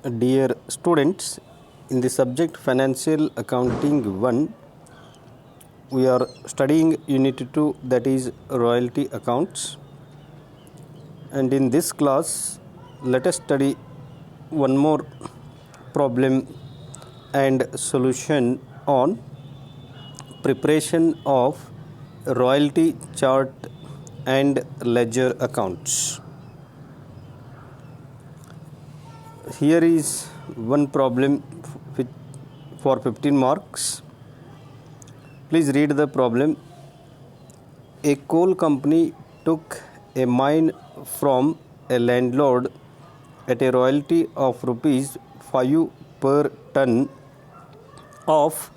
Dear students, in the subject Financial Accounting 1, we are studying Unit 2, that is Royalty Accounts. And in this class, let us study one more problem and solution on preparation of royalty chart and ledger accounts. Here is one problem for 15 marks. Please read the problem. A coal company took a mine from a landlord at a royalty of rupees 5 per ton of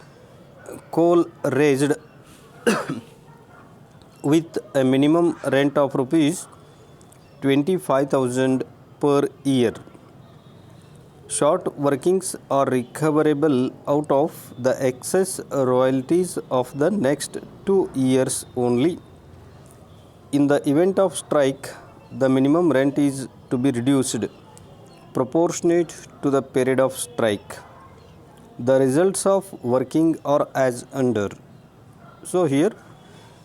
coal raised with a minimum rent of rupees 25,000 per year. Short workings are recoverable out of the excess royalties of the next 2 years only. In the event of strike, the minimum rent is to be reduced proportionate to the period of strike. The results of working are as under. So here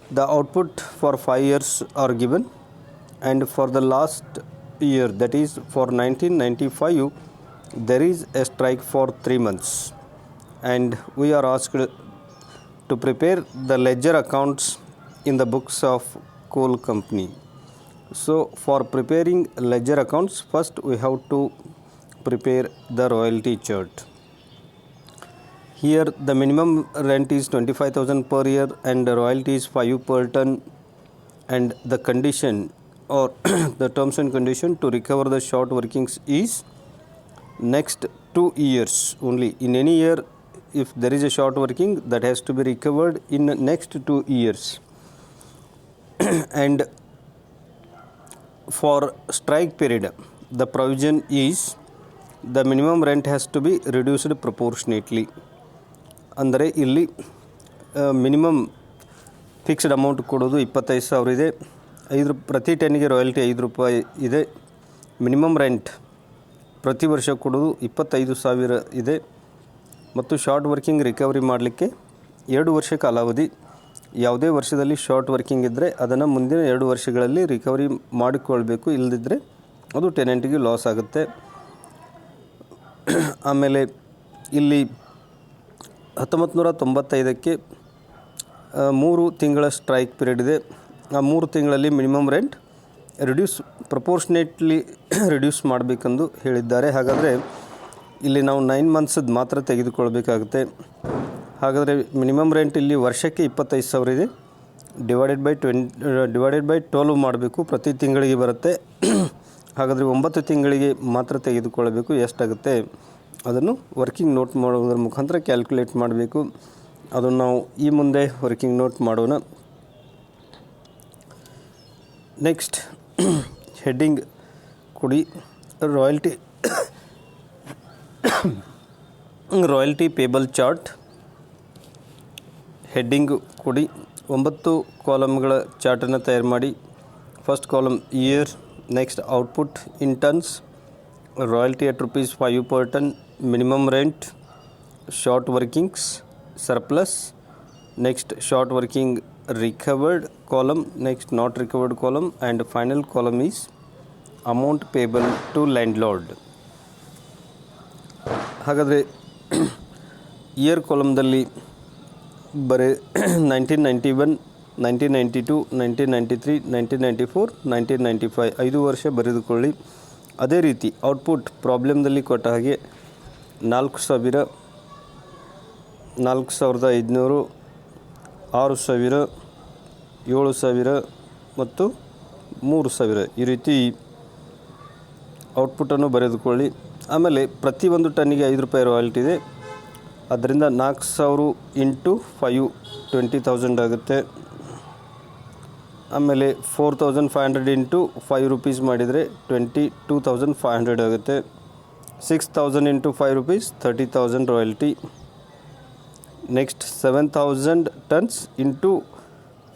the output for 5 years are given, and for the last year, that is for 1995, there is a strike for 3 months, and we are asked to prepare the ledger accounts in the books of coal company. So for preparing ledger accounts, first we have to prepare the royalty chart. Here the minimum rent is 25,000 per year and the royalty is 5 per ton, and the condition or the terms and condition to recover the short workings is next 2 years only. In any year, if there is a short working, that has to be recovered in next 2 years. And for strike period, the provision is the minimum rent has to be reduced proportionately. ಅಂದರೆ ಇಲ್ಲಿ minimum fixed amount ಕೊಡೋದು 25,000 ಇದೆ. ಪ್ರತಿ ಟನ್ನಿಗೆ royalty 5 ರೂಪಾಯಿ ಇದೆ. Minimum rent ಪ್ರತಿ ವರ್ಷ ಕೊಡೋದು 25,000 ಇದೆ. ಮತ್ತು ಶಾರ್ಟ್ ವರ್ಕಿಂಗ್ ರಿಕವರಿ ಮಾಡಲಿಕ್ಕೆ 2 ವರ್ಷ ಕಾಲಾವಧಿ. ಯಾವುದೇ ವರ್ಷದಲ್ಲಿ ಶಾರ್ಟ್ ವರ್ಕಿಂಗ್ ಇದ್ದರೆ ಅದನ್ನು ಮುಂದಿನ 2 ವರ್ಷಗಳಲ್ಲಿ ರಿಕವರಿ ಮಾಡಿಕೊಳ್ಬೇಕು, ಇಲ್ಲದಿದ್ದರೆ ಅದು ಟೆನೆಂಟಿಗೆ ಲಾಸ್ ಆಗುತ್ತೆ. ಆಮೇಲೆ ಇಲ್ಲಿ 1995ಕ್ಕೆ 3 ತಿಂಗಳ ಸ್ಟ್ರೈಕ್ ಪೀರಿಯಡ್ ಇದೆ. ಆ 3 ತಿಂಗಳಲ್ಲಿ ಮಿನಿಮಮ್ ರೆಂಟ್ ಪ್ರಪೋರ್ಷನೇಟ್ಲಿ ರಿಡ್ಯೂಸ್ ಮಾಡಬೇಕೆಂದು ಹೇಳಿದ್ದಾರೆ. ಹಾಗಾದರೆ ಇಲ್ಲಿ ನಾವು 9 ಮಂತ್ಸದ್ದು ಮಾತ್ರ ತೆಗೆದುಕೊಳ್ಬೇಕಾಗುತ್ತೆ. ಹಾಗಾದರೆ ಮಿನಿಮಮ್ ರೆಂಟ್ ಇಲ್ಲಿ ವರ್ಷಕ್ಕೆ 25,000 ಇದೆ. ಡಿವೈಡೆಡ್ ಬೈ 12 ಮಾಡಬೇಕು, ಪ್ರತಿ ತಿಂಗಳಿಗೆ ಬರುತ್ತೆ. ಹಾಗಾದರೆ 9 ತಿಂಗಳಿಗೆ ಮಾತ್ರ ತೆಗೆದುಕೊಳ್ಳಬೇಕು. ಎಷ್ಟಾಗುತ್ತೆ ಅದನ್ನು ವರ್ಕಿಂಗ್ ನೋಟ್ ಮಾಡೋದ್ರ ಮುಖಾಂತರ ಕ್ಯಾಲ್ಕುಲೇಟ್ ಮಾಡಬೇಕು. ಅದನ್ನು ನಾವು ಈ ಮುಂದೆ ವರ್ಕಿಂಗ್ ನೋಟ್ ಮಾಡೋಣ. ನೆಕ್ಸ್ಟ್ ಹೆಡ್ಡಿಂಗ್ ಕೊಡಿ, ರಾಯಲ್ಟಿ ಪೇಬಲ್ ಚಾರ್ಟ್. ಹೆಡ್ಡಿಂಗ್ ಕೊಡಿ, 9 ಕಾಲಮ್ಗಳ ಚಾರ್ಟನ್ನು ತಯಾರು ಮಾಡಿ. First column year, next output in tons, royalty at rupees 5 per ton, minimum rent, short workings, surplus, next short working recovered column, next not recovered column, and final column is amount payable to landlord. ಹಾಗಾದರೆ year ಕಾಲಮ್ದಲ್ಲಿ ಬರೀ 1991, 1992, 1993, 1994, 1995 5 ವರ್ಷ ಬರೆದುಕೊಳ್ಳಿ. ಅದೇ ರೀತಿ output ಪ್ರಾಬ್ಲಮ್ದಲ್ಲಿ ಕೊಟ್ಟ ಹಾಗೆ 4,000, 4,500, 6,000, 7,000 ಮತ್ತು 3,000 ಈ ರೀತಿ ಔಟ್ಪುಟ್ಟನ್ನು ಬರೆದುಕೊಳ್ಳಿ. ಆಮೇಲೆ ಪ್ರತಿಯೊಂದು ಟನ್ನಿಗೆ 5 ರೂಪಾಯಿ ರಾಯಲ್ಟಿ ಇದೆ. ಅದರಿಂದ 4,000 ಇಂಟು 5 20,000 ಆಗುತ್ತೆ. ಆಮೇಲೆ 4,500 ಇಂಟು 5 ರೂಪೀಸ್ ಮಾಡಿದರೆ 22,500 ಆಗುತ್ತೆ. 6,000 into 5 rupees 30,000 royalty. Next 7,000 tons into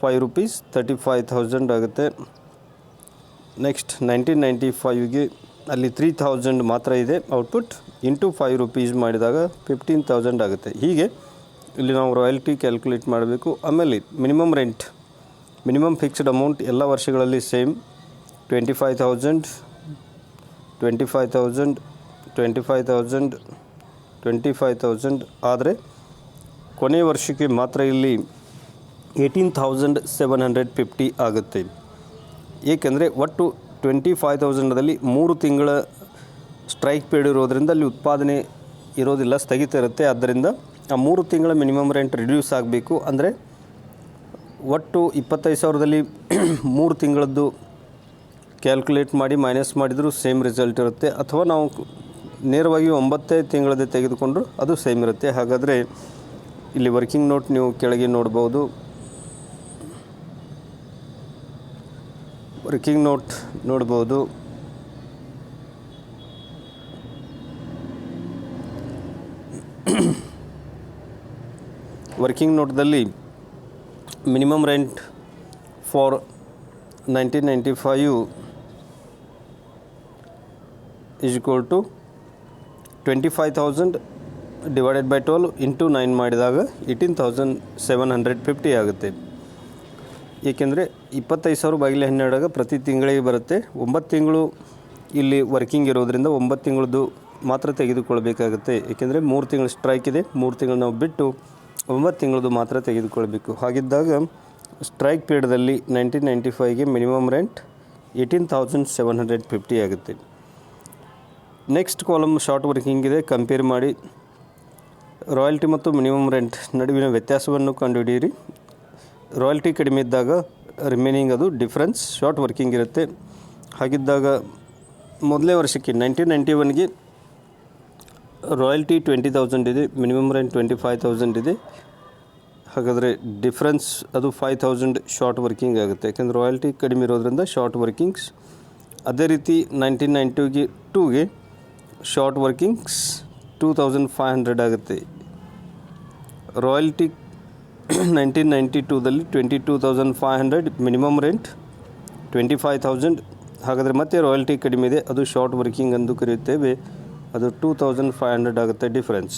5 rupees 35,000 ಆಗುತ್ತೆ. ನೆಕ್ಸ್ಟ್ 1995ಗೆ ಅಲ್ಲಿ 3,000 ಮಾತ್ರ ಇದೆ ಔಟ್ಪುಟ್, ಇಂಟು 5 ರೂಪೀಸ್ ಮಾಡಿದಾಗ 15,000 ಆಗುತ್ತೆ. ಹೀಗೆ ಇಲ್ಲಿ ನಾವು ರಾಯಲ್ಟಿ ಕ್ಯಾಲ್ಕುಲೇಟ್ ಮಾಡಬೇಕು. ಆಮೇಲೆ minimum rent, minimum fixed amount ಎಲ್ಲ ವರ್ಷಗಳಲ್ಲಿ ಸೇಮ್ 25,000 25,000 25,000 25,000 ಆದರೆ ಕೊನೆಯ ವರ್ಷಕ್ಕೆ ಮಾತ್ರ ಇಲ್ಲಿ 18,750 ಆಗುತ್ತೆ. ಏಕೆಂದರೆ ಒಟ್ಟು 25,000ದಲ್ಲಿ 3 ತಿಂಗಳ ಸ್ಟ್ರೈಕ್ ಪೀರಿಯಡ್ ಇರೋದರಿಂದ ಅಲ್ಲಿ ಉತ್ಪಾದನೆ ಇರೋದಿಲ್ಲ, ಸ್ಥಗಿತ ಇರುತ್ತೆ. ಆದ್ದರಿಂದ ಆ 3 ತಿಂಗಳ ಮಿನಿಮಮ್ ರೆಂಟ್ ರಿಡ್ಯೂಸ್ ಆಗಬೇಕು. ಅಂದರೆ ಒಟ್ಟು 25,000ದಲ್ಲಿ 3 ತಿಂಗಳದ್ದು ಕ್ಯಾಲ್ಕುಲೇಟ್ ಮಾಡಿ ಮೈನಸ್ ಮಾಡಿದರೂ ಸೇಮ್ ರಿಸಲ್ಟ್ ಇರುತ್ತೆ. ಅಥವಾ ನಾವು ನೇರವಾಗಿ 9 ತಿಂಗಳದ್ದೇ ತೆಗೆದುಕೊಂಡ್ರು ಅದು ಸೇಮ್ ಇರುತ್ತೆ. ಹಾಗಾದರೆ ಇಲ್ಲಿ ವರ್ಕಿಂಗ್ ನೋಟ್ ನೀವು ಕೆಳಗೆ ನೋಡ್ಬೋದು. ವರ್ಕಿಂಗ್ ನೋಟ್ ನೋಡ್ಬೋದು. ವರ್ಕಿಂಗ್ ನೋಟ್ದಲ್ಲಿ minimum rent for 1995 is equal to 25,000 divided by 12 into 9 ಮಾಡಿದಾಗ 18,750 ಆಗುತ್ತೆ. ಏಕೆಂದರೆ 25,000 ಬಾಗಿಲೆ 12 ಪ್ರತಿ ತಿಂಗಳಿಗೆ ಬರುತ್ತೆ. 9 ತಿಂಗಳು ಇಲ್ಲಿ ವರ್ಕಿಂಗ್ ಇರೋದರಿಂದ 9 ತಿಂಗಳದ್ದು ಮಾತ್ರ ತೆಗೆದುಕೊಳ್ಬೇಕಾಗುತ್ತೆ. ಏಕೆಂದರೆ 3 ತಿಂಗಳು ಸ್ಟ್ರೈಕ್ ಇದೆ, 3 ತಿಂಗಳು ನಾವು ಬಿಟ್ಟು 9 ತಿಂಗಳದ್ದು ಮಾತ್ರ ತೆಗೆದುಕೊಳ್ಬೇಕು. ಹಾಗಿದ್ದಾಗ ಸ್ಟ್ರೈಕ್ ಪೀರಿಯಡ್ದಲ್ಲಿ 1995ಗೆ ಮಿನಿಮಮ್ ರೆಂಟ್ 18,750 ಆಗುತ್ತೆ. ನೆಕ್ಸ್ಟ್ ಕಾಲಮ್ ಶಾರ್ಟ್ ವರ್ಕಿಂಗ್ ಇದೆ. ಕಂಪೇರ್ ಮಾಡಿ ರಾಯಲ್ಟಿ ಮತ್ತು ಮಿನಿಮಮ್ ರೆಂಟ್ ನಡುವಿನ ವ್ಯತ್ಯಾಸವನ್ನು ಕಂಡುಹಿಡಿಯಿರಿ. ರಾಯಲ್ಟಿ ಕಡಿಮೆ ಇದ್ದಾಗ ರಿಮೈನಿಂಗ್ ಅದು ಡಿಫ್ರೆನ್ಸ್ ಶಾರ್ಟ್ ವರ್ಕಿಂಗ್ ಇರುತ್ತೆ. ಹಾಗಿದ್ದಾಗ ಮೊದಲೇ ವರ್ಷಕ್ಕೆ 1991ಗೆ ರಾಯಲ್ಟಿ 20,000 ಇದೆ, ಮಿನಿಮಮ್ ರೆಂಟ್ 25,000 ಇದೆ. ಹಾಗಾದರೆ ಡಿಫ್ರೆನ್ಸ್ ಅದು 5,000 ಶಾರ್ಟ್ ವರ್ಕಿಂಗ್ ಆಗುತ್ತೆ. ಯಾಕೆಂದರೆ ರಾಯಲ್ಟಿ ಕಡಿಮೆ ಇರೋದ್ರಿಂದ ಶಾರ್ಟ್ ವರ್ಕಿಂಗ್ಸ್. ಅದೇ ರೀತಿ 1992ಗೆ ಶಾರ್ಟ್ ವರ್ಕಿಂಗ್ಸ್ 2,500 ಆಗುತ್ತೆ. ರಾಯಲ್ಟಿ 1992ದಲ್ಲಿ 22,500, ಮಿನಿಮಮ್ ರೆಂಟ್ 25,000. ಹಾಗಾದರೆ ಮತ್ತೆ ರಾಯಲ್ಟಿ ಕಡಿಮೆ ಇದೆ, ಅದು ಶಾರ್ಟ್ ವರ್ಕಿಂಗ್ ಎಂದು ಕರೆಯುತ್ತೇವೆ. ಅದು 2,500 ಆಗುತ್ತೆ ಡಿಫ್ರೆನ್ಸ್.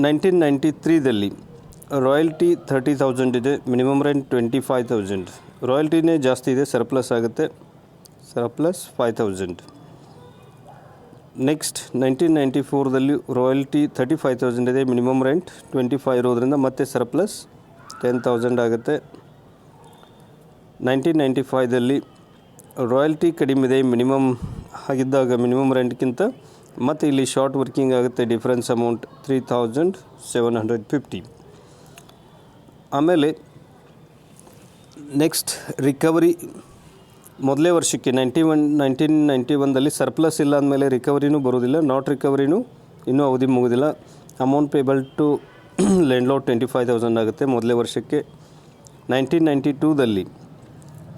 1993ದಲ್ಲಿ ರಾಯಲ್ಟಿ 30,000 ಇದೆ, ಮಿನಿಮಮ್ ರೆಂಟ್ 25,000. ರಾಯಲ್ಟಿನೇ ಜಾಸ್ತಿ ಇದೆ, ಸರ್ಪ್ಲಸ್ ಆಗುತ್ತೆ, ಸರ್ಪ್ಲಸ್ 5,000. ನೆಕ್ಸ್ಟ್ 1994ದಲ್ಲಿ ರಾಯಲ್ಟಿ 35,000 ಇದೆ, ಮಿನಿಮಮ್ ರೆಂಟ್ 25 ಇರೋದ್ರಿಂದ ಮತ್ತೆ ಸರ್ಪ್ಲಸ್ 10,000 ಆಗುತ್ತೆ. 1995ದಲ್ಲಿ ರಾಯಲ್ಟಿ ಕಡಿಮೆ ಇದೆ, ಮಿನಿಮಮ್ ಆಗಿದ್ದಾಗ ಮಿನಿಮಮ್ ರೆಂಟ್ಗಿಂತ ಮತ್ತು ಇಲ್ಲಿ ಶಾರ್ಟ್ ವರ್ಕಿಂಗ್ ಆಗುತ್ತೆ, ಡಿಫ್ರೆನ್ಸ್ ಅಮೌಂಟ್ 3,750. ಆಮೇಲೆ ನೆಕ್ಸ್ಟ್ ರಿಕವರಿ ಮೊದಲೇ ವರ್ಷಕ್ಕೆ 1991ದಲ್ಲಿ ಸರ್ಪ್ಲಸ್ ಇಲ್ಲ ಅಂದಮೇಲೆ ರಿಕವರಿನೂ ಬರೋದಿಲ್ಲ, ನಾಟ್ ರಿಕವರಿನೂ ಇನ್ನೂ ಅವಧಿ ಮುಗೋದಿಲ್ಲ. ಅಮೌಂಟ್ ಪೇಬಲ್ ಟು ಲ್ಯಾಂಡ್ಲಾರ್ಡ್ 25,000 ಆಗುತ್ತೆ ಮೊದಲೇ ವರ್ಷಕ್ಕೆ. 1992ದಲ್ಲಿ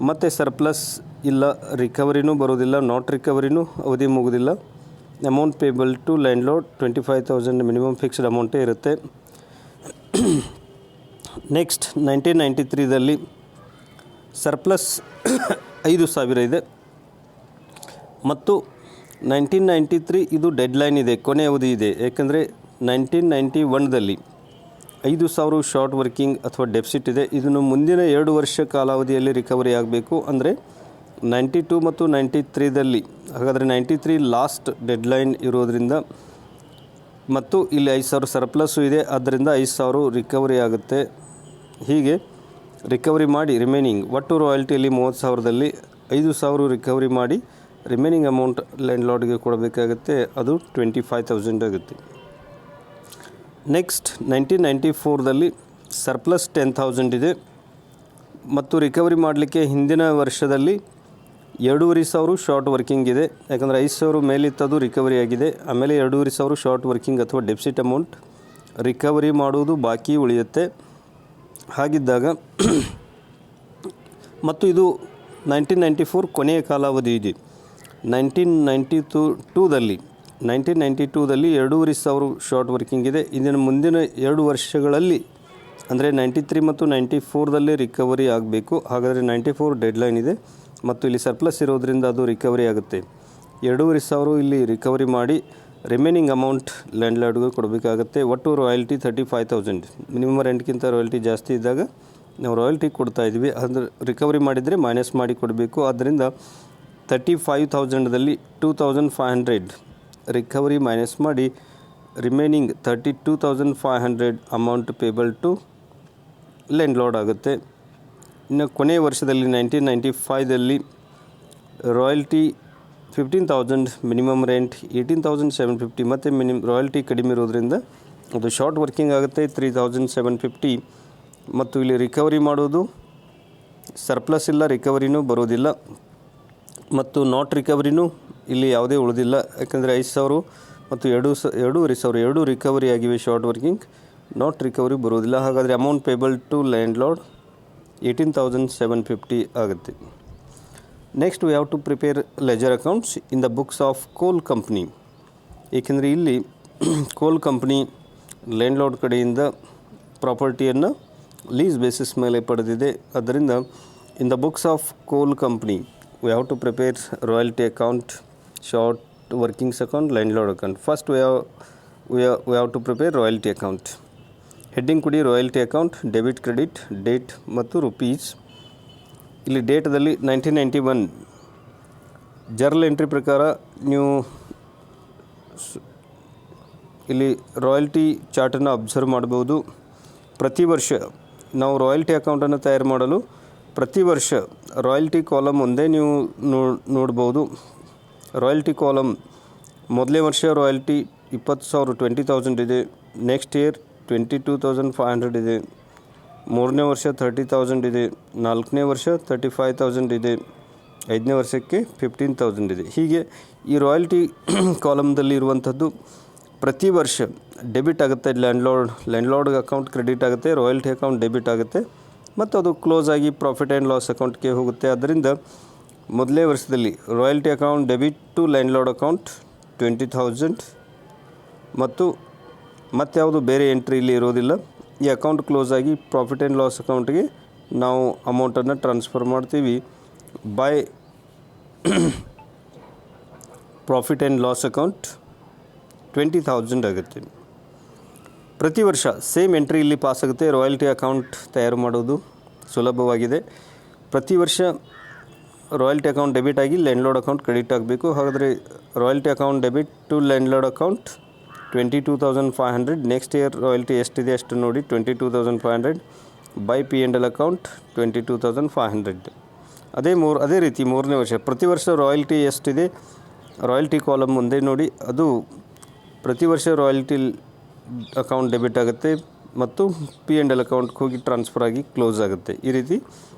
ಮತ್ತೆ ಸರ್ಪ್ಲಸ್ ಇಲ್ಲ, ರಿಕವರಿನೂ ಬರೋದಿಲ್ಲ, ನಾಟ್ ರಿಕವರಿನೂ ಅವಧಿ ಮುಗೋದಿಲ್ಲ. Amount payable to landlord 25,000 minimum fixed ಅಮೌಂಟೇ ಇರುತ್ತೆ. ನೆಕ್ಸ್ಟ್ 1993ದಲ್ಲಿ ಸರ್ಪ್ಲಸ್ 5,000 ಇದೆ ಮತ್ತು 1993 ಇದು ಡೆಡ್ಲೈನ್ ಇದೆ, ಕೊನೆ ಅವಧಿ ಇದೆ. ಏಕೆಂದರೆ 1991ದಲ್ಲಿ 5,000 ಶಾರ್ಟ್ ವರ್ಕಿಂಗ್ ಅಥವಾ ಡೆಫಿಸಿಟ್ ಇದೆ. ಇದನ್ನು ಮುಂದಿನ 2 ವರ್ಷ ಕಾಲಾವಧಿಯಲ್ಲಿ ರಿಕವರಿ ಆಗಬೇಕು. ಅಂದರೆ 92 ಮತ್ತು 93ದಲ್ಲಿ. ಹಾಗಾದರೆ 93 ಲಾಸ್ಟ್ ಡೆಡ್ಲೈನ್ ಇರೋದರಿಂದ ಮತ್ತು ಇಲ್ಲಿ 5,000 ಸರ್ಪ್ಲಸ್ಸು ಇದೆ, ಆದ್ದರಿಂದ 5,000 ರಿಕವರಿ ಆಗುತ್ತೆ. ಹೀಗೆ ರಿಕವರಿ ಮಾಡಿ ರಿಮೈನಿಂಗ್ ಒಟ್ಟು ರಾಯಲ್ಟಿಯಲ್ಲಿ 30,000ದಲ್ಲಿ 5,000 ರಿಕವರಿ ಮಾಡಿ ರಿಮೈನಿಂಗ್ ಅಮೌಂಟ್ ಲ್ಯಾಂಡ್ಲಾರ್ಡ್ಗೆ ಕೊಡಬೇಕಾಗುತ್ತೆ, ಅದು 25,000 ಆಗುತ್ತೆ. ನೆಕ್ಸ್ಟ್ 1994ದಲ್ಲಿ ಸರ್ಪ್ಲಸ್ 10,000 ಇದೆ ಮತ್ತು ರಿಕವರಿ ಮಾಡಲಿಕ್ಕೆ ಹಿಂದಿನ ವರ್ಷದಲ್ಲಿ 2,500 ಶಾರ್ಟ್ ವರ್ಕಿಂಗ್ ಇದೆ. ಯಾಕಂದರೆ 5,000 ಮೇಲಿತ್ತದು ರಿಕವರಿ ಆಗಿದೆ. ಆಮೇಲೆ 2,500 ಶಾರ್ಟ್ ವರ್ಕಿಂಗ್ ಅಥವಾ ಡೆಫಿಸಿಟ್ ಅಮೌಂಟ್ ರಿಕವರಿ ಮಾಡುವುದು ಬಾಕಿ ಉಳಿಯುತ್ತೆ. ಹಾಗಿದ್ದಾಗ ಮತ್ತು ಇದು 1994 ಕೊನೆಯ ಕಾಲಾವಧಿ ಇದೆ. 1992ದಲ್ಲಿ 2,500 ಶಾರ್ಟ್ ವರ್ಕಿಂಗ್ ಇದೆ. ಇದನ್ನು ಮುಂದಿನ 2 ವರ್ಷಗಳಲ್ಲಿ ಅಂದರೆ 93 ಮತ್ತು 94ದಲ್ಲಿ ರಿಕವರಿ ಆಗಬೇಕು. ಹಾಗಾದರೆ 94 ಡೆಡ್ಲೈನ್ ಇದೆ ಮತ್ತು ಇಲ್ಲಿ ಸರ್ಪ್ಲಸ್ ಇರೋದರಿಂದ ಅದು ರಿಕವರಿ ಆಗುತ್ತೆ. 2,500 ಇಲ್ಲಿ ರಿಕವರಿ ಮಾಡಿ ರಿಮೈನಿಂಗ್ ಅಮೌಂಟ್ ಲ್ಯಾಂಡ್ಲಾರ್ಡ್ಗೆ ಕೊಡಬೇಕಾಗತ್ತೆ. ಒಟ್ಟು ರಾಯಲ್ಟಿ 35,000. ಮಿನಿಮಮ್ ರೆಂಟ್ಗಿಂತ ರಾಯಲ್ಟಿ ಜಾಸ್ತಿ ಇದ್ದಾಗ ನಾವು ರಾಯಲ್ಟಿ ಕೊಡ್ತಾಯಿದ್ವಿ, ಅಂದರೆ ರಿಕವರಿ ಮಾಡಿದರೆ ಮೈನಸ್ ಮಾಡಿ ಕೊಡಬೇಕು. ಆದ್ದರಿಂದ 35,000ದಲ್ಲಿ 2,500 ರಿಕವರಿ ಮೈನಸ್ ಮಾಡಿ remaining 32,500 amount payable to landlord ಆಗುತ್ತೆ. ಇನ್ನು ಕೊನೆಯ ವರ್ಷದಲ್ಲಿ 1995ದಲ್ಲಿ ರಾಯಲ್ಟಿ 15,000, ಮಿನಿಮಮ್ ರೆಂಟ್ 18,750 ಮತ್ತು ರಾಯಲ್ಟಿ ಕಡಿಮೆ ಇರೋದ್ರಿಂದ ಅದು ಶಾರ್ಟ್ ವರ್ಕಿಂಗ್ ಆಗುತ್ತೆ 3,750. ಮತ್ತು ಇಲ್ಲಿ ರಿಕವರಿ ಮಾಡೋದು ಸರ್ಪ್ಲಸ್ ಇಲ್ಲ, ರಿಕವರಿನೂ ಬರೋದಿಲ್ಲ ಮತ್ತು ನಾಟ್ ರಿಕವರಿನೂ ಇಲ್ಲಿ ಯಾವುದೇ ಉಳಿದಿಲ್ಲ. ಯಾಕಂದರೆ 5,000 ಮತ್ತು 2,500 ಎರಡೂ ರಿಕವರಿ ಆಗಿವೆ. ಶಾರ್ಟ್ ವರ್ಕಿಂಗ್ ನಾಟ್ ರಿಕವರಿ ಬರೋದಿಲ್ಲ. ಹಾಗಾದರೆ ಅಮೌಂಟ್ ಪೇಬಲ್ ಟು ಲ್ಯಾಂಡ್ಲಾರ್ಡ್ 18,750 ಆಗುತ್ತೆ. Next we have to prepare ledger accounts in the books of coal company. ಏಕೆಂದರೆ ಇಲ್ಲಿ ಕೋಲ್ ಕಂಪ್ನಿ ಲ್ಯಾಂಡ್ಲಾರ್ಡ್ ಕಡೆಯಿಂದ ಪ್ರಾಪರ್ಟಿಯನ್ನು ಲೀಸ್ ಬೇಸಿಸ್ ಮೇಲೆ ಪಡೆದಿದೆ. ಆದ್ದರಿಂದ in the books of coal company we have to prepare royalty account, short workings account, landlord account. First we have to prepare royalty account. Heading ಕೊಡಿ royalty account, debit, credit, date ಮತ್ತು rupees. ಇಲ್ಲಿ ಡೇಟದಲ್ಲಿ 1991 journal entry ಪ್ರಕಾರ ನೀವು ಇಲ್ಲಿ royalty ಚಾರ್ಟನ್ನು observe ಮಾಡ್ಬೋದು. ಪ್ರತಿ ವರ್ಷ ನಾವು ರಾಯಲ್ಟಿ ಅಕೌಂಟನ್ನು ತಯಾರು ಮಾಡಲು ಪ್ರತಿ ವರ್ಷ ರಾಯಲ್ಟಿ ಕಾಲಮ್ ಒಂದೇ ನೀವು ನೋಡ್ಬೋದು. ರಾಯಲ್ಟಿ ಕಾಲಮ್ ಮೊದಲನೇ ವರ್ಷ ರಾಯಲ್ಟಿ 20,000 20,000 ಇದೆ. ನೆಕ್ಸ್ಟ್ ಇಯರ್ 22,500 ಇದೆ. ಮೂರನೇ ವರ್ಷ 30,000 ಇದೆ. ನಾಲ್ಕನೇ ವರ್ಷ 35,000 ಇದೆ. ಐದನೇ ವರ್ಷಕ್ಕೆ 15,000 ಇದೆ. ಹೀಗೆ ಈ ರಾಯಲ್ಟಿ ಕಾಲಮ್ದಲ್ಲಿ ಇರುವಂಥದ್ದು ಪ್ರತಿ ವರ್ಷ ಡೆಬಿಟ್ ಆಗುತ್ತೆ. ಲ್ಯಾಂಡ್ಲಾರ್ಡ್ ಅಕೌಂಟ್ ಕ್ರೆಡಿಟ್ ಆಗುತ್ತೆ, ರಾಯಲ್ಟಿ ಅಕೌಂಟ್ ಡೆಬಿಟ್ ಆಗುತ್ತೆ ಮತ್ತು ಅದು ಕ್ಲೋಸ್ ಆಗಿ ಪ್ರಾಫಿಟ್ ಆ್ಯಂಡ್ ಲಾಸ್ ಅಕೌಂಟ್ಗೆ ಹೋಗುತ್ತೆ. ಆದ್ದರಿಂದ ಮೊದಲನೇ ವರ್ಷದಲ್ಲಿ royalty account debit to landlord account 20,000 ಮತ್ತು ಮತ್ಯಾವುದು ಬೇರೆ ಎಂಟ್ರಿ ಇಲ್ಲಿ ಇರೋದಿಲ್ಲ. ಈ ಅಕೌಂಟ್ ಕ್ಲೋಸ್ ಆಗಿ ಪ್ರಾಫಿಟ್ ಆ್ಯಂಡ್ ಲಾಸ್ ಅಕೌಂಟ್ಗೆ ನಾವು ಅಮೌಂಟನ್ನು ಟ್ರಾನ್ಸ್ಫರ್ ಮಾಡ್ತೀವಿ. By profit and loss account 20,000 ಆಗುತ್ತೆ. ಪ್ರತಿ ವರ್ಷ ಸೇಮ್ ಎಂಟ್ರಿ ಇಲ್ಲಿ ಪಾಸ್ ಆಗುತ್ತೆ. ರಾಯಲ್ಟಿ ಅಕೌಂಟ್ ತಯಾರು ಮಾಡೋದು ಸುಲಭವಾಗಿದೆ. ಪ್ರತಿ ವರ್ಷ ರಾಯಲ್ಟಿ ಅಕೌಂಟ್ ಡೆಬಿಟ್ ಆಗಿ ಲ್ಯಾಂಡ್ಲಾರ್ಡ್ ಅಕೌಂಟ್ ಕ್ರೆಡಿಟ್ ಆಗಬೇಕು. ಹಾಗಾದರೆ royalty account debit to landlord account 22,500. Next year royalty ಎಷ್ಟಿದೆ ಅಷ್ಟು ನೋಡಿ 22,500 ಬೈ P&L ಅಕೌಂಟ್ 22,500. ಅದೇ ರೀತಿ ಮೂರನೇ ವರ್ಷ ಪ್ರತಿ ವರ್ಷ ರಾಯಲ್ಟಿ ಎಷ್ಟಿದೆ ರಾಯಲ್ಟಿ ಕಾಲಮ್ ಮುಂದೆ ನೋಡಿ, ಅದು ಪ್ರತಿ ವರ್ಷ ರಾಯಲ್ಟಿ ಅಕೌಂಟ್ ಡೆಬಿಟ್ ಆಗುತ್ತೆ ಮತ್ತು P&L ಅಕೌಂಟ್ಗೆ ಹೋಗಿ ಟ್ರಾನ್ಸ್ಫರ್ ಆಗಿ ಕ್ಲೋಸ್ ಆಗುತ್ತೆ. ಈ ರೀತಿ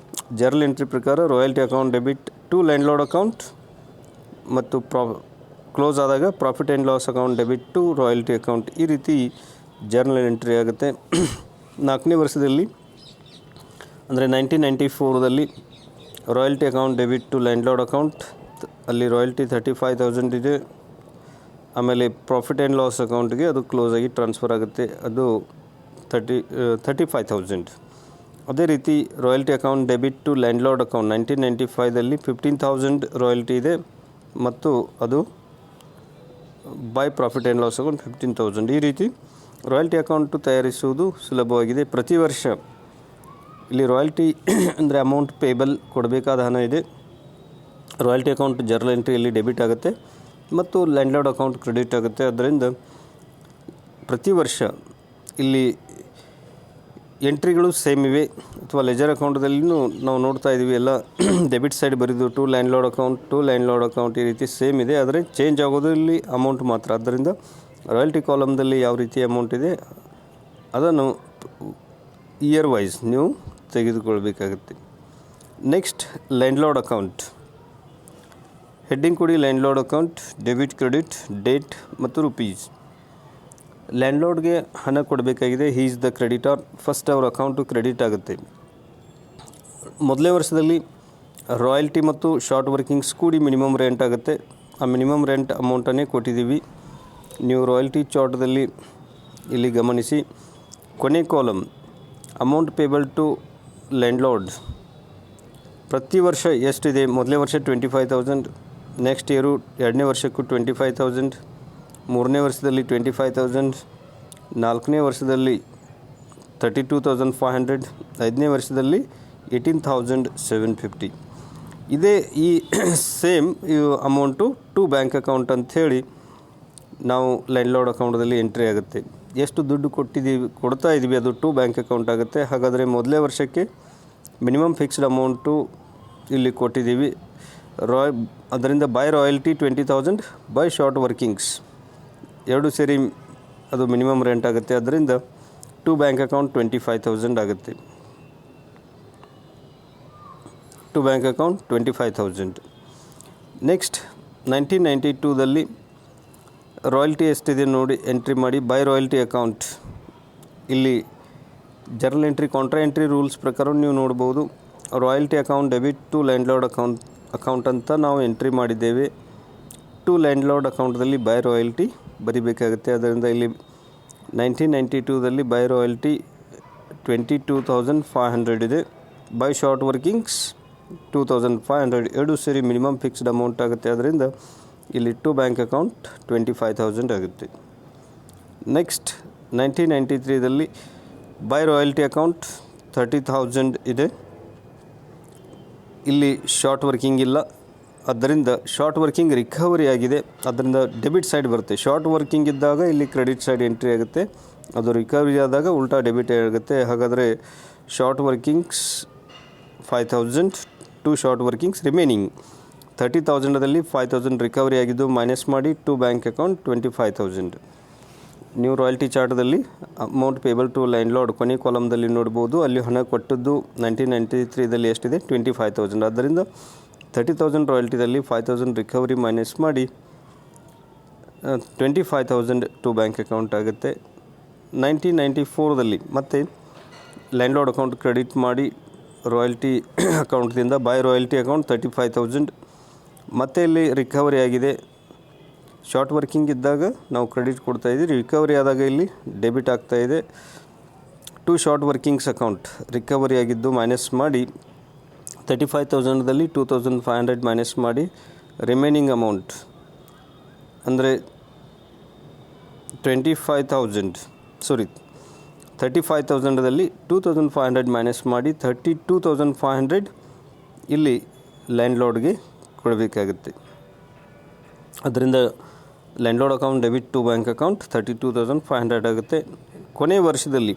ಜರ್ನಲ್ ಎಂಟ್ರಿ ಪ್ರಕಾರ royalty account debit to landlord account ಮತ್ತು ಕ್ಲೋಸ್ ಆದಾಗ profit and loss account debit to royalty account. ಈ ರೀತಿ ಜರ್ನಲ್ ಎಂಟ್ರಿ ಆಗುತ್ತೆ. ನಾಲ್ಕನೇ ವರ್ಷದಲ್ಲಿ ಅಂದರೆ 1994ದಲ್ಲಿ royalty account debit to landlord account, ಅಲ್ಲಿ ರಾಯಲ್ಟಿ 35,000 ಇದೆ. ಆಮೇಲೆ ಪ್ರಾಫಿಟ್ ಆ್ಯಂಡ್ ಲಾಸ್ ಅಕೌಂಟ್ಗೆ ಅದು ಕ್ಲೋಸ್ ಆಗಿ ಟ್ರಾನ್ಸ್ಫರ್ ಆಗುತ್ತೆ, ಅದು 35,000. ಅದೇ ರೀತಿ royalty account debit to landlord account 1995ದಲ್ಲಿ 15,000 ರಾಯಲ್ಟಿ ಇದೆ ಮತ್ತು ಅದು by profit and loss account 15,000. ಈ ರೀತಿ ರಾಯಲ್ಟಿ ಅಕೌಂಟು ತಯಾರಿಸುವುದು ಸುಲಭವಾಗಿದೆ. ಪ್ರತಿ ವರ್ಷ ಇಲ್ಲಿ ರಾಯಲ್ಟಿ ಅಂದರೆ ಅಮೌಂಟ್ ಪೇಬಲ್ ಕೊಡಬೇಕಾದ ಹಣ ಇದೆ. ರಾಯಲ್ಟಿ ಅಕೌಂಟ್ ಜರ್ನಲ್ ಎಂಟ್ರಿಯಲ್ಲಿ ಡೆಬಿಟ್ ಆಗುತ್ತೆ ಮತ್ತು ಲ್ಯಾಂಡ್ಲಾರ್ಡ್ ಅಕೌಂಟ್ ಕ್ರೆಡಿಟ್ ಆಗುತ್ತೆ. ಅದರಿಂದ ಪ್ರತಿ ವರ್ಷ ಇಲ್ಲಿ ಎಂಟ್ರಿಗಳು ಸೇಮ್ ಇವೆ. ಅಥವಾ ಲೆಜರ್ ಅಕೌಂಟದಲ್ಲಿಯೂ ನಾವು ನೋಡ್ತಾ ಇದ್ದೀವಿ ಎಲ್ಲ ಡೆಬಿಟ್ ಸೈಡ್ ಬರೆದು ಟು ಲ್ಯಾಂಡ್ಲಾರ್ಡ್ ಅಕೌಂಟ್ ಈ ರೀತಿ ಸೇಮ್ ಇದೆ. ಆದರೆ ಚೇಂಜ್ ಆಗೋದು ಇಲ್ಲಿ ಅಮೌಂಟ್ ಮಾತ್ರ. ಆದ್ದರಿಂದ ರಾಯಲ್ಟಿ ಕಾಲಮ್ದಲ್ಲಿ ಯಾವ ರೀತಿ ಅಮೌಂಟ್ ಇದೆ ಅದನ್ನು ಇಯರ್ ವೈಸ್ ನೀವು ತೆಗೆದುಕೊಳ್ಬೇಕಾಗುತ್ತೆ. Next landlord account. ಹೆಡ್ಡಿಂಗ್ ಕೊಡಿ landlord account, debit, credit, date ಮತ್ತು ರುಪೀಸ್. ಲ್ಯಾಂಡ್ಲಾರ್ಡ್ಗೆ ಹಣ ಕೊಡಬೇಕಾಗಿದೆ. He is the creditor. First ಅವ್ರ ಅಕೌಂಟು ಕ್ರೆಡಿಟ್ ಆಗುತ್ತೆ. ಮೊದಲನೇ ವರ್ಷದಲ್ಲಿ ರಾಯಲ್ಟಿ ಮತ್ತು ಶಾರ್ಟ್ ವರ್ಕಿಂಗ್ಸ್ ಕೂಡಿ ಮಿನಿಮಮ್ ರೆಂಟ್ ಆಗುತ್ತೆ. ಆ ಮಿನಿಮಮ್ ರೆಂಟ್ ಅಮೌಂಟನ್ನೇ ಕೊಟ್ಟಿದ್ದೀವಿ. ನೀವು ರಾಯಲ್ಟಿ ಚಾರ್ಟ್ದಲ್ಲಿ ಇಲ್ಲಿ ಗಮನಿಸಿ, ಕೊನೆ column amount payable to landlord ಪ್ರತಿ ವರ್ಷ ಎಷ್ಟಿದೆ. ಮೊದಲನೇ ವರ್ಷ 25,000, ನೆಕ್ಸ್ಟ್ ಇಯರು 2ನೇ ವರ್ಷಕ್ಕೂ 25,000, 3ನೇ ವರ್ಷದಲ್ಲಿ 25,000, 4ನೇ ವರ್ಷದಲ್ಲಿ 32,500, 5ನೇ ವರ್ಷದಲ್ಲಿ 18,750. ಇದೇ ಈ same amount to bank account ಅಂಥೇಳಿ ನಾವು ಲ್ಯಾಂಡ್ಲಾರ್ಡ್ ಅಕೌಂಟದಲ್ಲಿ ಎಂಟ್ರಿ ಆಗುತ್ತೆ. ಎಷ್ಟು ದುಡ್ಡು ಕೊಡ್ತಾ ಇದ್ದೀವಿ ಅದು ಟು ಬ್ಯಾಂಕ್ ಅಕೌಂಟ್ ಆಗುತ್ತೆ. ಹಾಗಾದರೆ ಮೊದಲೇ ವರ್ಷಕ್ಕೆ ಮಿನಿಮಮ್ ಫಿಕ್ಸ್ಡ್ ಅಮೌಂಟು ಇಲ್ಲಿ ಕೊಟ್ಟಿದ್ದೀವಿ. ಅದರಿಂದ by royalty 20,000, by short workings ಎರಡು ಸೇರಿ ಅದು ಮಿನಿಮಮ್ ರೆಂಟ್ ಆಗುತ್ತೆ. ಅದರಿಂದ ಟು ಬ್ಯಾಂಕ್ ಅಕೌಂಟ್ 25,000 ಆಗುತ್ತೆ. To bank account 25,000. ನೆಕ್ಸ್ಟ್ 1992ದಲ್ಲಿ ರಾಯಲ್ಟಿ ಎಷ್ಟಿದೆ ನೋಡಿ ಎಂಟ್ರಿ ಮಾಡಿ. ಬೈ ರಾಯಲ್ಟಿ ಅಕೌಂಟ್ ಇಲ್ಲಿ journal entry contra entry rules ಪ್ರಕಾರ ನೀವು ನೋಡ್ಬೋದು. Royalty account debit to landlord account ಅಂತ ನಾವು ಎಂಟ್ರಿ ಮಾಡಿದ್ದೇವೆ. ಟು ಲ್ಯಾಂಡ್ಲಾರ್ಡ್ ಅಕೌಂಟ್ದಲ್ಲಿ ಬೈ ರಾಯಲ್ಟಿ ಬರಿಬೇಕಾಗುತ್ತೆ. ಅದರಿಂದ ಇಲ್ಲಿ 1992ದಲ್ಲಿ ಬೈ ರಾಯಲ್ಟಿ 22,500 ಇದೆ. ಬೈ ಶಾರ್ಟ್ ವರ್ಕಿಂಗ್ಸ್ 2,500 ಎರಡು ಸೇರಿ ಮಿನಿಮಮ್ ಫಿಕ್ಸ್ಡ್ ಅಮೌಂಟ್ ಆಗುತ್ತೆ. ಅದರಿಂದ ಇಲ್ಲಿ ಟು ಬ್ಯಾಂಕ್ ಅಕೌಂಟ್ 25,000 ಆಗುತ್ತೆ. ನೆಕ್ಸ್ಟ್ 1993ದಲ್ಲಿ ಬೈ ರಾಯಲ್ಟಿ ಅಕೌಂಟ್ 30,000 ಇದೆ. ಇಲ್ಲಿ ಶಾರ್ಟ್ ವರ್ಕಿಂಗ್ ಇಲ್ಲ, ಆದ್ದರಿಂದ ಶಾರ್ಟ್ ವರ್ಕಿಂಗ್ ರಿಕವರಿ ಆಗಿದೆ. ಅದರಿಂದ ಡೆಬಿಟ್ ಸೈಡ್ ಬರುತ್ತೆ. ಶಾರ್ಟ್ ವರ್ಕಿಂಗ್ ಇದ್ದಾಗ ಇಲ್ಲಿ ಕ್ರೆಡಿಟ್ ಸೈಡ್ ಎಂಟ್ರಿ ಆಗುತ್ತೆ, ಅದು ರಿಕವರಿ ಆದಾಗ ಉಲ್ಟಾ ಡೆಬಿಟ್ ಆಗುತ್ತೆ. ಹಾಗಾದರೆ short workings 5,000, to short workings remaining 30,000ದಲ್ಲಿ 5,000 ರಿಕವರಿ ಆಗಿದ್ದು ಮೈನಸ್ ಮಾಡಿ ಟು ಬ್ಯಾಂಕ್ ಅಕೌಂಟ್ 25,000. ನೀವು ರಾಯಲ್ಟಿ ಚಾರ್ಟ್ದಲ್ಲಿ ಅಮೌಂಟ್ ಪೇಬಲ್ ಟು ಲ್ಯಾಂಡ್ಲಾರ್ಡ್ ಕೊನೆ ಕಾಲಮ್ದಲ್ಲಿ ನೋಡ್ಬೋದು. ಅಲ್ಲಿ ಹಣ ಕೊಟ್ಟದ್ದು 1993ದಲ್ಲಿ ಎಷ್ಟಿದೆ 25,000. ಆದ್ದರಿಂದ 30,000 ರಾಯಲ್ಟಿದಲ್ಲಿ 5,000 ರಿಕವರಿ ಮೈನಸ್ ಮಾಡಿ 25,000 ಟು ಬ್ಯಾಂಕ್ ಅಕೌಂಟ್ ಆಗುತ್ತೆ. 1994ದಲ್ಲಿ ಮತ್ತೆ ಲ್ಯಾಂಡ್ಲಾರ್ಡ್ ಅಕೌಂಟ್ ಕ್ರೆಡಿಟ್ ಮಾಡಿ ರಾಯಲ್ಟಿ ಅಕೌಂಟ್ದಿಂದ ಬೈ ರಾಯಲ್ಟಿ ಅಕೌಂಟ್ 35,000. ಮತ್ತೆ ಇಲ್ಲಿ ರಿಕವರಿ ಆಗಿದೆ. ಶಾರ್ಟ್ ವರ್ಕಿಂಗ್ ಇದ್ದಾಗ ನಾವು ಕ್ರೆಡಿಟ್ ಕೊಡ್ತಾಯಿದ್ದೀವಿ, ರಿಕವರಿ ಆದಾಗ ಇಲ್ಲಿ ಡೆಬಿಟ್ ಆಗ್ತಾಯಿದೆ. To short workings account recovery ಆಗಿದ್ದು ಮೈನಸ್ ಮಾಡಿ 35,000ದಲ್ಲಿ 2,500 ಮೈನಸ್ ಮಾಡಿ ರಿಮೈನಿಂಗ್ ಅಮೌಂಟ್ ಅಂದರೆ 35,000ದಲ್ಲಿ 2,500 ಮೈನಸ್ ಮಾಡಿ 32,500 ಇಲ್ಲಿ ಲ್ಯಾಂಡ್ಲಾರ್ಡ್ಗೆ ಕೊಡಬೇಕಾಗುತ್ತೆ. ಅದರಿಂದ landlord account debit to bank account 32,500 ಆಗುತ್ತೆ. ಕೊನೆಯ ವರ್ಷದಲ್ಲಿ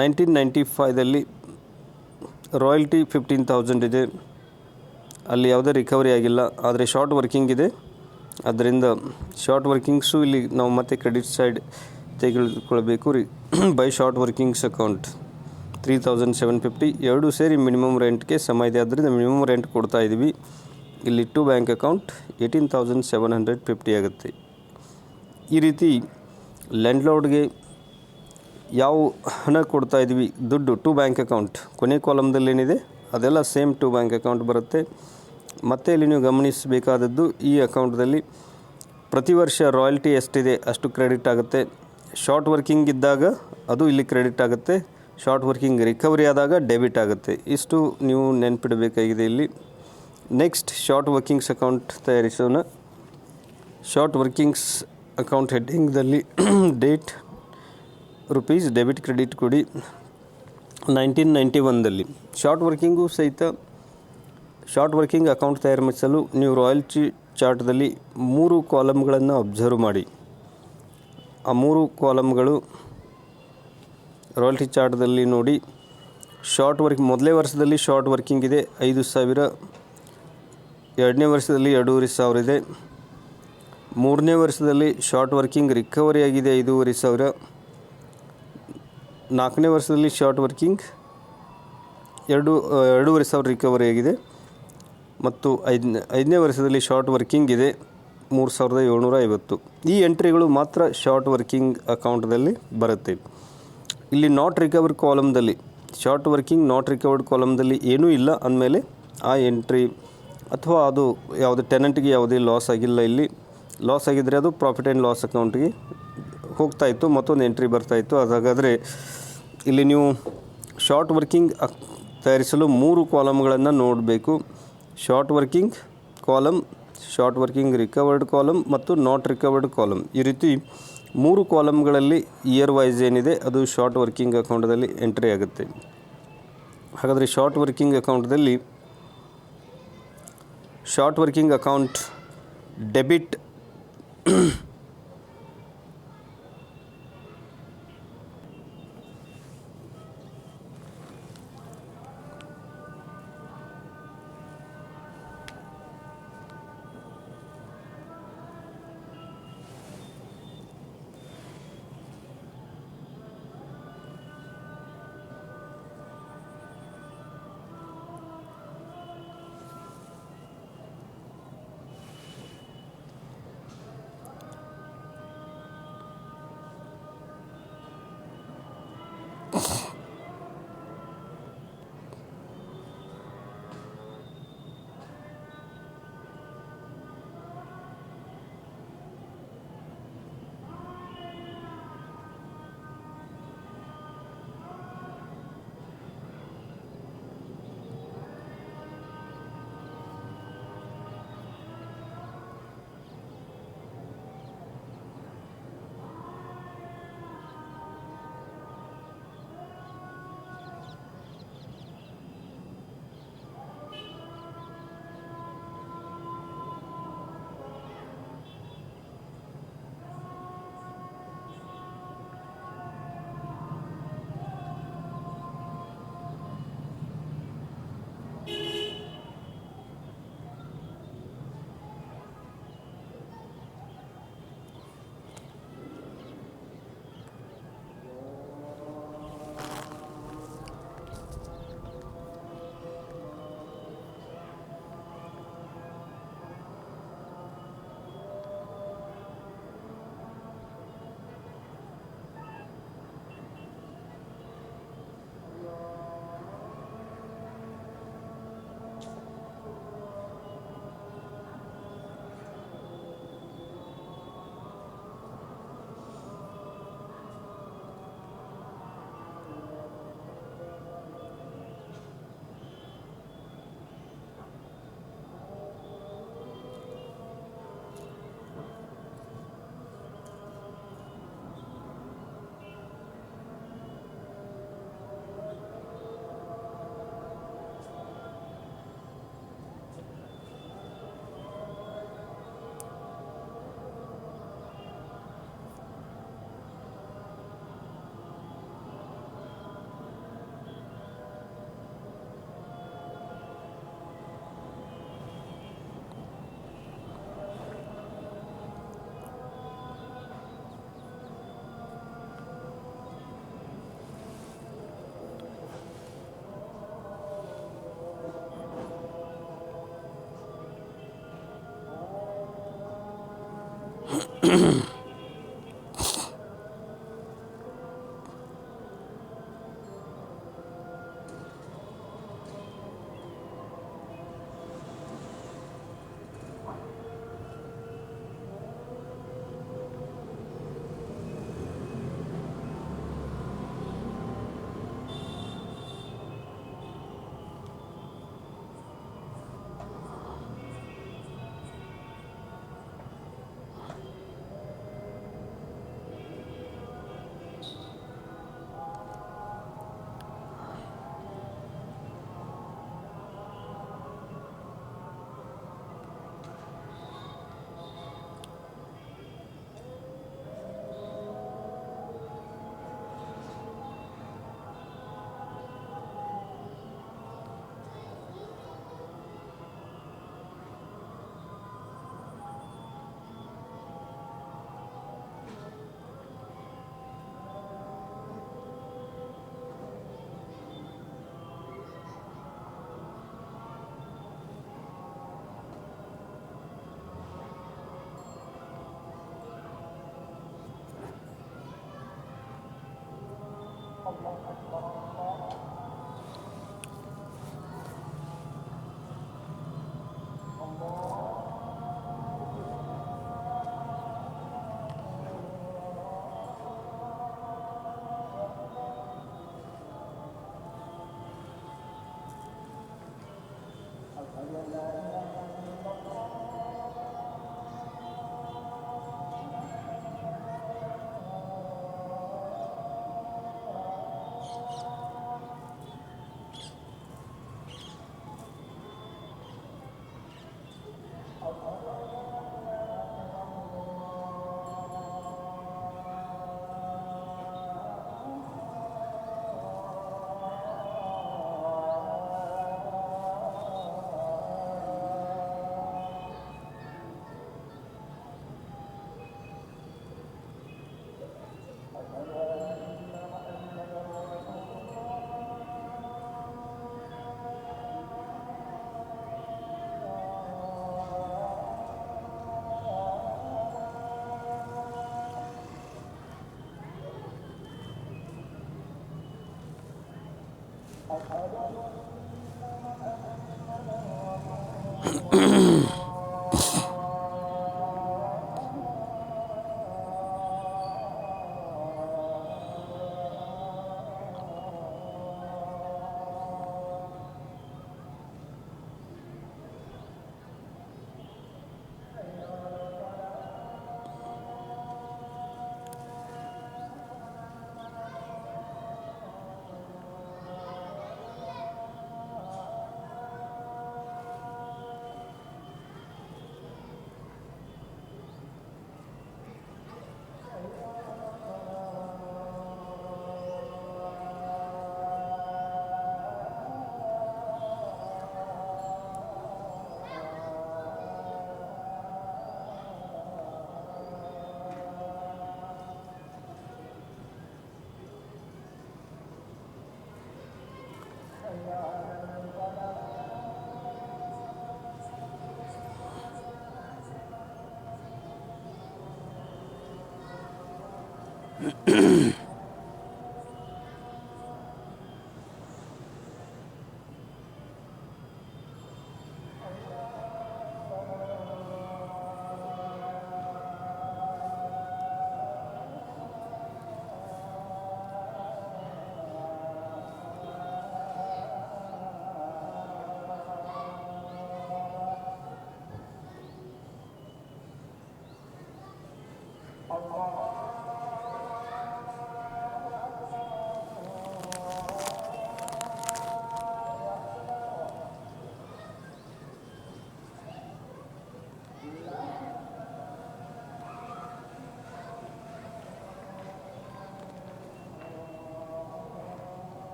1995ದಲ್ಲಿ ರಾಯಲ್ಟಿ 15,000 ಇದೆ. ಅಲ್ಲಿ ಯಾವುದೇ ರಿಕವರಿ ಆಗಿಲ್ಲ, ಆದರೆ ಶಾರ್ಟ್ ವರ್ಕಿಂಗ್ ಇದೆ. ಅದರಿಂದ ಶಾರ್ಟ್ ವರ್ಕಿಂಗ್ಸು ಇಲ್ಲಿ ನಾವು ಮತ್ತೆ ಕ್ರೆಡಿಟ್ ಸೈಡ್ ತೆಗೆದುಕೊಳ್ಬೇಕು. ಬೈ ಶಾರ್ಟ್ ವರ್ಕಿಂಗ್ಸ್ ಅಕೌಂಟ್ 3,750 ಎರಡು ಸೇರಿ ಮಿನಿಮಮ್ ರೆಂಟ್ಗೆ ಸಮ ಇದೆ. ಅದರಿಂದ ಮಿನಿಮಮ್ ರೆಂಟ್ ಕೊಡ್ತಾ ಇದ್ದೀವಿ. ಇಲ್ಲಿ ಟು ಬ್ಯಾಂಕ್ ಅಕೌಂಟ್ 18,750 ಆಗುತ್ತೆ. ಈ ರೀತಿ ಲ್ಯಾಂಡ್ಲಾರ್ಡ್ಗೆ ಯಾವ ಹಣ ಕೊಡ್ತಾ ಇದ್ದೀವಿ ದುಡ್ಡು ಟು ಬ್ಯಾಂಕ್ ಅಕೌಂಟ್ ಕೊನೆ ಕಾಲಮ್ದಲ್ಲಿ ಏನಿದೆ ಅದೆಲ್ಲ ಸೇಮ್ ಟು ಬ್ಯಾಂಕ್ ಅಕೌಂಟ್ ಬರುತ್ತೆ. ಮತ್ತು ಇಲ್ಲಿ ನೀವು ಗಮನಿಸಬೇಕಾದದ್ದು ಈ ಅಕೌಂಟ್ದಲ್ಲಿ ಪ್ರತಿ ವರ್ಷ ರಾಯಲ್ಟಿ ಎಷ್ಟಿದೆ ಅಷ್ಟು ಕ್ರೆಡಿಟ್ ಆಗುತ್ತೆ. ಶಾರ್ಟ್ ವರ್ಕಿಂಗ್ ಇದ್ದಾಗ ಅದು ಇಲ್ಲಿ ಕ್ರೆಡಿಟ್ ಆಗುತ್ತೆ, ಶಾರ್ಟ್ ವರ್ಕಿಂಗ್ ರಿಕವರಿ ಆದಾಗ ಡೆಬಿಟ್ ಆಗುತ್ತೆ. ಇಷ್ಟು ನೀವು ನೆನಪಿಡಬೇಕಾಗಿದೆ ಇಲ್ಲಿ. ನೆಕ್ಸ್ಟ್ ಶಾರ್ಟ್ ವರ್ಕಿಂಗ್ಸ್ ಅಕೌಂಟ್ ತಯಾರಿಸೋಣ. ಶಾರ್ಟ್ ವರ್ಕಿಂಗ್ಸ್ ಅಕೌಂಟ್ ಹೆಡ್ಡಿಂಗ್ದಲ್ಲಿ ಡೇಟ್ ರುಪೀಸ್ ಡೆಬಿಟ್ ಕ್ರೆಡಿಟ್ ಕೊಡಿ. 1991ದಲ್ಲಿ ಶಾರ್ಟ್ ವರ್ಕಿಂಗು ಸಹಿತ ಶಾರ್ಟ್ ವರ್ಕಿಂಗ್ ಅಕೌಂಟ್ ತಯಾರಿಸಲು ನೀವು ರಾಯಲ್ಟಿ ಚಾರ್ಟ್ದಲ್ಲಿ 3 ಕಾಲಮ್ಗಳನ್ನು ಅಬ್ಸರ್ವ್ ಮಾಡಿ. ಆ 3 ಕಾಲಮ್ಗಳು ರಾಯಲ್ಟಿ ಚಾರ್ಟ್ದಲ್ಲಿ ನೋಡಿ. ಶಾರ್ಟ್ ವರ್ಕಿಂಗ್ ಮೊದಲೇ ವರ್ಷದಲ್ಲಿ ಶಾರ್ಟ್ ವರ್ಕಿಂಗ್ ಇದೆ 5,000, 2ನೇ ವರ್ಷದಲ್ಲಿ 2,500 ಇದೆ, 3ನೇ ವರ್ಷದಲ್ಲಿ ಶಾರ್ಟ್ ವರ್ಕಿಂಗ್ ರಿಕವರಿ ಆಗಿದೆ 5,500, 4ನೇ ವರ್ಷದಲ್ಲಿ ಶಾರ್ಟ್ ವರ್ಕಿಂಗ್ 2,500 ರಿಕವರಿ ಆಗಿದೆ ಮತ್ತು 5ನೇ ವರ್ಷದಲ್ಲಿ ಶಾರ್ಟ್ ವರ್ಕಿಂಗ್ ಇದೆ 3,750. ಈ ಎಂಟ್ರಿಗಳು ಮಾತ್ರ ಶಾರ್ಟ್ ವರ್ಕಿಂಗ್ ಅಕೌಂಟ್ದಲ್ಲಿ ಬರುತ್ತೆ. ಇಲ್ಲಿ ನಾಟ್ ರಿಕವರ್ಡ್ ಕಾಲಮ್ದಲ್ಲಿ ಶಾರ್ಟ್ ವರ್ಕಿಂಗ್ ನಾಟ್ ರಿಕವರ್ಡ್ ಕಾಲಮ್ದಲ್ಲಿ ಏನೂ ಇಲ್ಲ ಅಂದಮೇಲೆ ಆ ಎಂಟ್ರಿ ಅಥವಾ ಅದು ಯಾವುದೇ ಟೆನೆಂಟ್ಗೆ ಯಾವುದೇ ಲಾಸ್ ಆಗಿಲ್ಲ. ಇಲ್ಲಿ ಲಾಸ್ ಆಗಿದ್ದರೆ ಅದು ಪ್ರಾಫಿಟ್ ಆ್ಯಂಡ್ ಲಾಸ್ ಅಕೌಂಟ್ಗೆ ಹೋಗ್ತಾಯಿತ್ತು, ಮತ್ತೊಂದು ಎಂಟ್ರಿ ಬರ್ತಾಯಿತ್ತು. ಹಾಗಾದರೆ ಇಲ್ಲಿ ನೀವು ಶಾರ್ಟ್ ವರ್ಕಿಂಗ್ ತಯಾರಿಸಲು 3 ಕಾಲಮ್ಗಳನ್ನು ನೋಡಬೇಕು. Short working column short working recovered column ಮತ್ತು ನಾಟ್ ರಿಕವರ್ಡ್ ಕಾಲಮ್, ಈ ರೀತಿ 3 ಕಾಲಮ್ಗಳಲ್ಲಿ ಇಯರ್ ವೈಸ್ ಏನಿದೆ ಅದು ಶಾರ್ಟ್ ವರ್ಕಿಂಗ್ ಅಕೌಂಟದಲ್ಲಿ ಎಂಟ್ರಿ ಆಗುತ್ತೆ. ಹಾಗಾದರೆ ಶಾರ್ಟ್ ವರ್ಕಿಂಗ್ ಅಕೌಂಟದಲ್ಲಿ short working account debit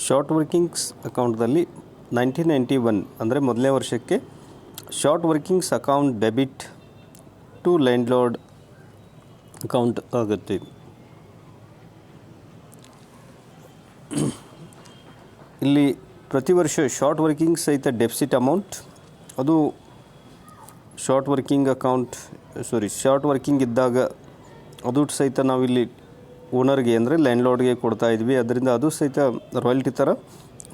short workings ಅಕೌಂಟ್ದಲ್ಲಿ 1991 ಅಂದರೆ ಮೊದಲನೇ ವರ್ಷಕ್ಕೆ short workings account debit to landlord account ಆಗುತ್ತೆ. ಇಲ್ಲಿ ಪ್ರತಿ ವರ್ಷ ಶಾರ್ಟ್ ವರ್ಕಿಂಗ್ ಸಹಿತ ಡೆಫಿಸಿಟ್ ಅಮೌಂಟ್ ಅದು ಶಾರ್ಟ್ ವರ್ಕಿಂಗ್ ಇದ್ದಾಗ ಅದು ಸಹಿತ ನಾವಿಲ್ಲಿ ಓನರ್ಗೆ ಅಂದರೆ ಲ್ಯಾಂಡ್ಲಾರ್ಡ್ಗೆ ಕೊಡ್ತಾ ಇದ್ವಿ. ಅದರಿಂದ ಅದು ಸಹಿತ ರಾಯಲ್ಟಿ ಥರ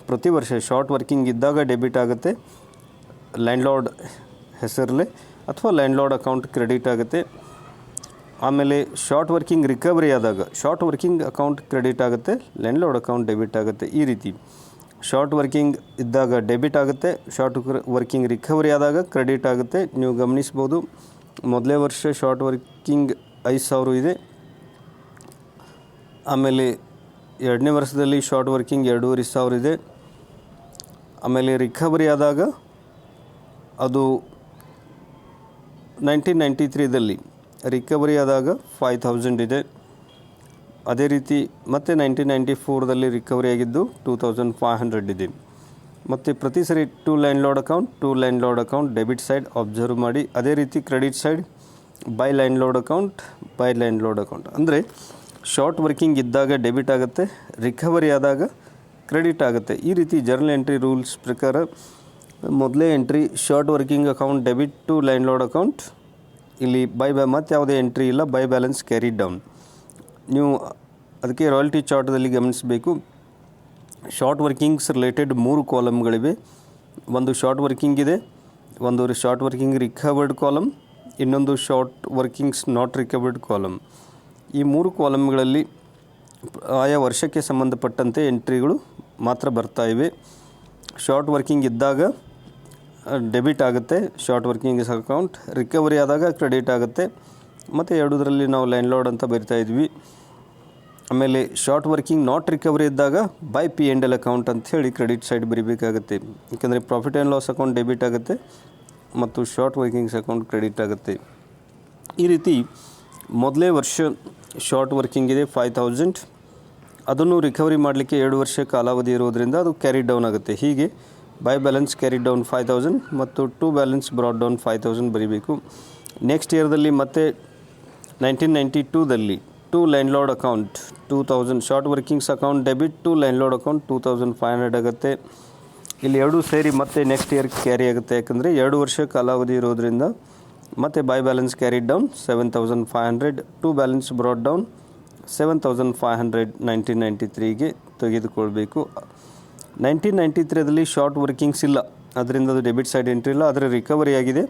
ಪ್ರತಿ ವರ್ಷ ಶಾರ್ಟ್ ವರ್ಕಿಂಗ್ ಇದ್ದಾಗ ಡೆಬಿಟ್ ಆಗುತ್ತೆ ಲ್ಯಾಂಡ್ಲಾರ್ಡ್ ಹೆಸರಲ್ಲೇ, ಅಥವಾ ಲ್ಯಾಂಡ್ಲಾರ್ಡ್ ಅಕೌಂಟ್ ಕ್ರೆಡಿಟ್ ಆಗುತ್ತೆ. ಆಮೇಲೆ ಶಾರ್ಟ್ ವರ್ಕಿಂಗ್ ರಿಕವರಿ ಆದಾಗ ಶಾರ್ಟ್ ವರ್ಕಿಂಗ್ ಅಕೌಂಟ್ ಕ್ರೆಡಿಟ್ ಆಗುತ್ತೆ, ಲ್ಯಾಂಡ್ಲಾರ್ಡ್ ಅಕೌಂಟ್ ಡೆಬಿಟ್ ಆಗುತ್ತೆ. ಈ ರೀತಿ ಶಾರ್ಟ್ ವರ್ಕಿಂಗ್ ಇದ್ದಾಗ ಡೆಬಿಟ್ ಆಗುತ್ತೆ, ಶಾರ್ಟ್ ವರ್ಕಿಂಗ್ ರಿಕವರಿ ಆದಾಗ ಕ್ರೆಡಿಟ್ ಆಗುತ್ತೆ. ನೀವು ಗಮನಿಸ್ಬೋದು, ಮೊದಲೇ ವರ್ಷ ಶಾರ್ಟ್ ವರ್ಕಿಂಗ್ 5,000 ಇದೆ. ಆಮೇಲೆ ಎರಡನೇ ವರ್ಷದಲ್ಲಿ ಶಾರ್ಟ್ ವರ್ಕಿಂಗ್ 2,500 ಇದೆ. ಆಮೇಲೆ ರಿಕವರಿ ಆದಾಗ ಅದು 1993ದಲ್ಲಿ ರಿಕವರಿ ಆದಾಗ 5,000 ಇದೆ. ಅದೇ ರೀತಿ ಮತ್ತೆ 1994ದಲ್ಲಿ ರಿಕವರಿ ಆಗಿದ್ದು 2,500 ಇದೆ. ಮತ್ತು ಪ್ರತಿ ಸರಿ to landlord account debit side observe ಮಾಡಿ. ಅದೇ ರೀತಿ credit side by landlord account ಅಂದರೆ ಶಾರ್ಟ್ ವರ್ಕಿಂಗ್ ಇದ್ದಾಗ ಡೆಬಿಟ್ ಆಗುತ್ತೆ, ರಿಕವರಿ ಆದಾಗ ಕ್ರೆಡಿಟ್ ಆಗುತ್ತೆ. ಈ ರೀತಿ ಜರ್ನಲ್ ಎಂಟ್ರಿ ರೂಲ್ಸ್ ಪ್ರಕಾರ ಮೊದಲೇ entry short working account debit to landlord account. ಇಲ್ಲಿ ಮತ್ತು ಯಾವುದೇ ಎಂಟ್ರಿ ಇಲ್ಲ, ಬೈ ಬ್ಯಾಲೆನ್ಸ್ ಕ್ಯಾರಿಡ್ ಡೌನ್. ನೀವು ಅದಕ್ಕೆ ರಾಯಲ್ಟಿ ಚಾರ್ಟ್ದಲ್ಲಿ ಗಮನಿಸಬೇಕು. Short workings related 3 ಕಾಲಮ್ಗಳಿವೆ. ಒಂದು ಶಾರ್ಟ್ ವರ್ಕಿಂಗ್ ಇದೆ, ಒಂದು ಶಾರ್ಟ್ ವರ್ಕಿಂಗ್ ರಿಕವರ್ಡ್ ಕಾಲಮ್, ಇನ್ನೊಂದು short workings not recovered column. ಈ 3 ಕಾಲಮ್ಗಳಲ್ಲಿ ಆಯಾ ವರ್ಷಕ್ಕೆ ಸಂಬಂಧಪಟ್ಟಂತೆ ಎಂಟ್ರಿಗಳು ಮಾತ್ರ ಬರ್ತಾ ಇವೆ. ಶಾರ್ಟ್ ವರ್ಕಿಂಗ್ ಇದ್ದಾಗ ಡೆಬಿಟ್ ಆಗುತ್ತೆ ಶಾರ್ಟ್ ವರ್ಕಿಂಗ್ ಅಕೌಂಟ್, ರಿಕವರಿ ಆದಾಗ ಕ್ರೆಡಿಟ್ ಆಗುತ್ತೆ. ಮತ್ತು ಎರಡೂದರಲ್ಲಿ ನಾವು ಲ್ಯಾಂಡ್ಲಾರ್ಡ್ ಅಂತ ಬರಿತಾ ಇದ್ವಿ. ಆಮೇಲೆ ಶಾರ್ಟ್ ವರ್ಕಿಂಗ್ ನಾಟ್ ರಿಕವರಿ ಇದ್ದಾಗ ಬೈ P&L ಅಕೌಂಟ್ ಅಂಥೇಳಿ ಕ್ರೆಡಿಟ್ ಸೈಡ್ ಬರಿಬೇಕಾಗುತ್ತೆ. ಯಾಕೆಂದರೆ profit and loss account debit ಆಗುತ್ತೆ ಮತ್ತು ಶಾರ್ಟ್ ವರ್ಕಿಂಗ್ಸ್ ಅಕೌಂಟ್ ಕ್ರೆಡಿಟ್ ಆಗುತ್ತೆ. ಈ ರೀತಿ ಮೊದಲೇ ವರ್ಷ ಶಾರ್ಟ್ ವರ್ಕಿಂಗ್ ಇದೆ 5,000, ಅದನ್ನು ರಿಕವರಿ ಮಾಡಲಿಕ್ಕೆ 2 ವರ್ಷ ಕಾಲಾವಧಿ ಇರೋದರಿಂದ ಅದು ಕ್ಯಾರಿ ಡೌನ್ ಆಗುತ್ತೆ. ಹೀಗೆ ಬೈ ಬ್ಯಾಲೆನ್ಸ್ ಕ್ಯಾರಿ ಡೌನ್ 5,000 ಮತ್ತು ಟು ಬ್ಯಾಲೆನ್ಸ್ ಬ್ರಾಡ್ ಡೌನ್ 5,000 ಬರೀಬೇಕು. ನೆಕ್ಸ್ಟ್ ಇಯರ್ದಲ್ಲಿ ಮತ್ತೆ 1992ದಲ್ಲಿ to landlord account 2000, short workings account debit to landlord account 2500 ಆಗುತ್ತೆ. ಇಲ್ಲಿ ಎರಡೂ ಸೇರಿ ಮತ್ತೆ ನೆಕ್ಸ್ಟ್ ಇಯರ್ ಕ್ಯಾರಿ ಆಗುತ್ತೆ, ಯಾಕಂದರೆ 2 ವರ್ಷ ಕಾಲಾವಧಿ ಇರೋದ್ರಿಂದ. ಮತ್ತು by balance carried down 7500, to balance brought down 7500 1993ಗೆ ತೆಗೆದುಕೊಳ್ಬೇಕು. 1993ರಲ್ಲಿ ಶಾರ್ಟ್ ವರ್ಕಿಂಗ್ಸ್ ಇಲ್ಲ, ಅದರಿಂದ ಅದು ಡೆಬಿಟ್ ಸೈಡ್ ಎಂಟ್ರಿ ಇಲ್ಲ, ಆದರೆ ರಿಕವರಿ ಆಗಿದೆ.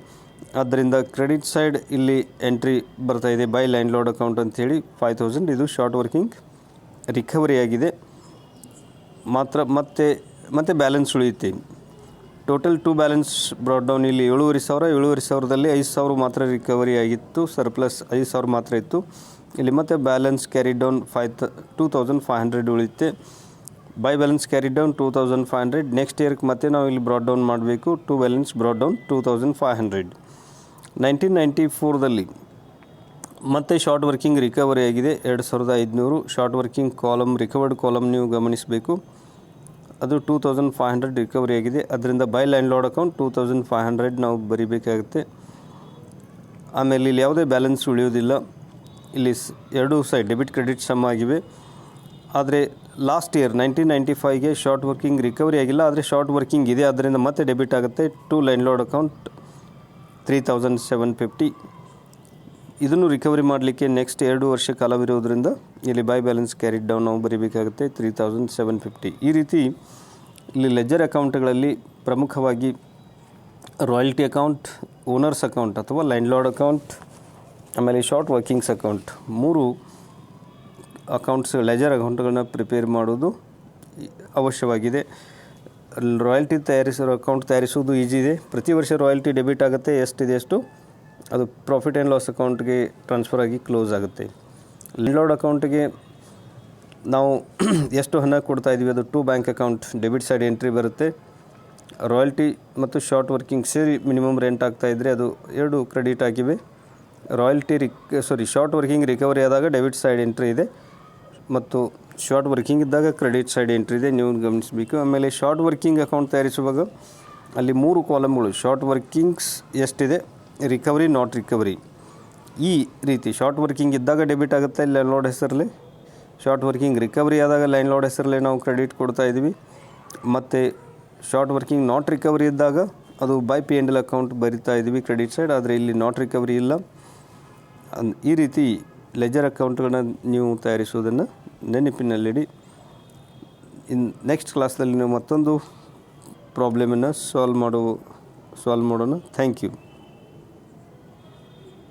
ಆದ್ದರಿಂದ ಕ್ರೆಡಿಟ್ ಸೈಡ್ ಇಲ್ಲಿ ಎಂಟ್ರಿ ಬರ್ತಾಯಿದೆ ಬೈ ಲ್ಯಾಂಡ್ಲಾರ್ಡ್ ಅಕೌಂಟ್ ಅಂಥೇಳಿ 5000. ಇದು ಶಾರ್ಟ್ ವರ್ಕಿಂಗ್ ರಿಕವರಿ ಆಗಿದೆ ಮಾತ್ರ. ಮತ್ತೆ ಬ್ಯಾಲೆನ್ಸ್ ಉಳಿಯುತ್ತೆ. Total to balance brought down ಇಲ್ಲಿ 7,500ದಲ್ಲಿ 5,000 ಮಾತ್ರ ರಿಕವರಿ ಆಗಿತ್ತು, ಸರ್ಪ್ಲಸ್ 5,000 ಮಾತ್ರ ಇತ್ತು. ಇಲ್ಲಿ ಮತ್ತೆ ಬ್ಯಾಲೆನ್ಸ್ ಕ್ಯಾರಿ ಡೌನ್ 2500 ಉಳಿಯುತ್ತೆ. By balance carry down 2500. Next ಇಯರ್ಗೆ ಮತ್ತೆ ನಾವು ಇಲ್ಲಿ ಬ್ರಾಡ್ ಡೌನ್ ಮಾಡಬೇಕು. To balance brought down 2500. 1994ದಲ್ಲಿ ಮತ್ತೆ ಶಾರ್ಟ್ ವರ್ಕಿಂಗ್ ರಿಕವರಿ ಆಗಿದೆ 2500. Short working column recovered column ನೀವು ಗಮನಿಸಬೇಕು, ಅದು 2500 ರಿಕವರಿ ಆಗಿದೆ. ಅದರಿಂದ ಬೈ ಲ್ಯಾಂಡ್ಲಾರ್ಡ್ ಅಕೌಂಟ್ 2500 ನಾವು ಬರಿಬೇಕಾಗುತ್ತೆ. ಆಮೇಲೆ ಇಲ್ಲಿ ಯಾವುದೇ ಬ್ಯಾಲೆನ್ಸ್ ಉಳಿಯೋದಿಲ್ಲ. ಇಲ್ಲಿ ಎರಡೂ ಸೈಡ್ ಡೆಬಿಟ್ ಕ್ರೆಡಿಟ್ ಸಮ್ ಆಗಿವೆ. ಆದರೆ ಲಾಸ್ಟ್ ಇಯರ್ 1995ಗೆ ಶಾರ್ಟ್ ವರ್ಕಿಂಗ್ ರಿಕವರಿ ಆಗಿಲ್ಲ, ಆದರೆ ಶಾರ್ಟ್ ವರ್ಕಿಂಗ್ ಇದೆ, ಅದರಿಂದ ಮತ್ತೆ ಡೆಬಿಟ್ ಆಗುತ್ತೆ ಟು ಲ್ಯಾಂಡ್ಲಾರ್ಡ್ ಅಕೌಂಟ್ 3750. ಇದನ್ನು ರಿಕವರಿ ಮಾಡಲಿಕ್ಕೆ ನೆಕ್ಸ್ಟ್ 2 ವರ್ಷ ಕಾಲವಿರೋದ್ರಿಂದ ಇಲ್ಲಿ ಬೈ ಬ್ಯಾಲೆನ್ಸ್ ಕ್ಯಾರಿಡ್ ಡೌನ್ ನಾವು ಬರೀಬೇಕಾಗುತ್ತೆ 3750. ಈ ರೀತಿ ಇಲ್ಲಿ ಲೆಜರ್ ಅಕೌಂಟ್ಗಳಲ್ಲಿ ಪ್ರಮುಖವಾಗಿ ರಾಯಲ್ಟಿ ಅಕೌಂಟ್, ಓನರ್ಸ್ ಅಕೌಂಟ್ ಅಥವಾ ಲ್ಯಾಂಡ್ಲಾರ್ಡ್ ಅಕೌಂಟ್, ಆಮೇಲೆ short workings account, 3 accounts ledger ಅಕೌಂಟ್ಗಳನ್ನ ಪ್ರಿಪೇರ್ ಮಾಡೋದು ಅವಶ್ಯವಾಗಿದೆ. ರಾಯಲ್ಟಿ ಅಕೌಂಟ್ ತಯಾರಿಸೋದು ಈಜಿ ಇದೆ. ಪ್ರತಿ ವರ್ಷ ರಾಯಲ್ಟಿ ಡೆಬಿಟ್ ಆಗುತ್ತೆ, ಎಷ್ಟಿದೆ ಅಷ್ಟು ಅದು ಪ್ರಾಫಿಟ್ ಆ್ಯಂಡ್ ಲಾಸ್ ಅಕೌಂಟ್ಗೆ ಟ್ರಾನ್ಸ್ಫರ್ ಆಗಿ ಕ್ಲೋಸ್ ಆಗುತ್ತೆ. ಲ್ಯಾಂಡ್ಲಾರ್ಡ್ ಅಕೌಂಟ್ಗೆ ನಾವು ಎಷ್ಟು ಹಣ ಕೊಡ್ತಾಯಿದ್ವಿ ಅದು to bank account debit side entry ಬರುತ್ತೆ. ರಾಯಲ್ಟಿ ಮತ್ತು ಶಾರ್ಟ್ ವರ್ಕಿಂಗ್ ಸೇರಿ ಮಿನಿಮಮ್ ರೆಂಟ್ ಆಗ್ತಾಯಿದ್ರೆ ಅದು 2 ಕ್ರೆಡಿಟ್ ಆಗಿವೆ. ಶಾರ್ಟ್ ವರ್ಕಿಂಗ್ ರಿಕವರಿ ಆದಾಗ ಡೆಬಿಟ್ ಸೈಡ್ ಎಂಟ್ರಿ ಇದೆ ಮತ್ತು ಶಾರ್ಟ್ ವರ್ಕಿಂಗ್ ಇದ್ದಾಗ ಕ್ರೆಡಿಟ್ ಸೈಡ್ ಎಂಟ್ರಿ ಇದೆ, ನೀವು ಗಮನಿಸಬೇಕು. ಆಮೇಲೆ ಶಾರ್ಟ್ ವರ್ಕಿಂಗ್ ಅಕೌಂಟ್ ತಯಾರಿಸುವಾಗ ಅಲ್ಲಿ 3 ಕಾಲಮ್ಗಳು, ಶಾರ್ಟ್ ವರ್ಕಿಂಗ್ಸ್ ಎಷ್ಟಿದೆ, ರಿಕವರಿ, ನಾಟ್ ರಿಕವರಿ. ಈ ರೀತಿ ಶಾರ್ಟ್ ವರ್ಕಿಂಗ್ ಇದ್ದಾಗ ಡೆಬಿಟ್ ಆಗುತ್ತೆ ಲ್ಯಾಂಡ್ಲಾರ್ಡ್ ಹೆಸರಲ್ಲಿ, ಶಾರ್ಟ್ ವರ್ಕಿಂಗ್ ರಿಕವರಿ ಆದಾಗ ಲ್ಯಾಂಡ್ಲಾರ್ಡ್ ಹೆಸರಲ್ಲೇ ನಾವು ಕ್ರೆಡಿಟ್ ಕೊಡ್ತಾ ಇದ್ದೀವಿ. ಮತ್ತು ಶಾರ್ಟ್ ವರ್ಕಿಂಗ್ ನಾಟ್ ರಿಕವರಿ ಇದ್ದಾಗ ಅದು by P and L account ಬರಿತಾ ಇದ್ದೀವಿ ಕ್ರೆಡಿಟ್ ಸೈಡ್, ಆದರೆ ಇಲ್ಲಿ ನಾಟ್ ರಿಕವರಿ ಇಲ್ಲ. ಈ ರೀತಿ ಲೆಜರ್ ಅಕೌಂಟ್ಗಳನ್ನ ನೀವು ತಯಾರಿಸುವುದನ್ನು ನೆನಪಿನಲ್ಲಿಡಿ. ನೆಕ್ಸ್ಟ್ ಕ್ಲಾಸ್ದಲ್ಲಿ ನಾವು ಮತ್ತೊಂದು ಪ್ರಾಬ್ಲಮನ್ನು ಸಾಲ್ವ್ ಮಾಡೋಣ. Thank you.